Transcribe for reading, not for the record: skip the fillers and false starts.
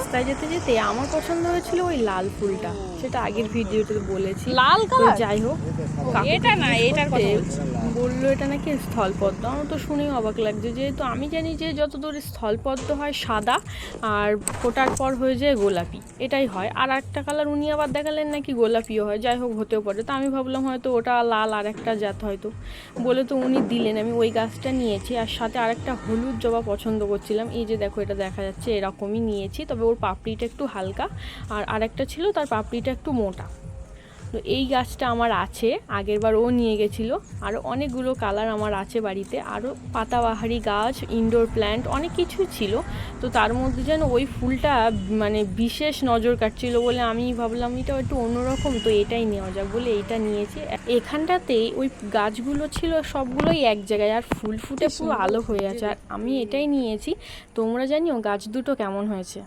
রাস্তায় যেতে যেতে আমার পছন্দ হয়েছিল ওই লাল ফুলটা, সেটা আগের ভিডিওতে বলেছি। লাল তো কালার? যাই হোক, এটা না, এটার কথা বলছি। বললো এটা নাকি স্থলপদ্ম। আমার তো শুনেই অবাক লাগছে, যেহেতু আমি জানি যে যতদূর স্থলপদ্ম হয় সাদা আর ফোটার পর হয়ে যায় গোলাপি, এটাই হয়। আর একটা কালার উনি আবার দেখালেন নাকি গোলাপিও হয়, যাই হোক হতেও পারে। তো আমি ভাবলাম হয়তো ওটা লাল আর একটা জাত হয়তো, বলে তো উনি দিলেন। আমি ওই গাছটা নিয়েছি, আর সাথে আরেকটা হলুদ জবা পছন্দ করছিলাম। এই যে দেখো এটা দেখা যাচ্ছে, এরকমই নিয়েছি, তবে ওর পাপড়িটা একটু হালকা, আর আরেকটা ছিল তার পাপড়িটা একটু মোটা। তো এই গাছটা আমার আছে, আগের বার ও নিয়ে গেছিলো। আরও অনেকগুলো কালার আমার আছে বাড়িতে, আরও পাতাবাহারি গাছ, ইনডোর প্ল্যান্ট, অনেক কিছু ছিল। তো তার মধ্যে যেন ওই ফুলটা মানে বিশেষ নজর কাটছিল বলে আমি ভাবলাম এটা একটু অন্যরকম, তো এটাই নেওয়া যাক বলে এইটা নিয়েছি। এখানটাতেই ওই গাছগুলো ছিল সবগুলোই এক জায়গায়, আর ফুল ফুটে পুরো আলো হয়ে আছে, আর আমি এটাই নিয়েছি। তোমরা জানিও গাছ দুটো কেমন হয়েছে।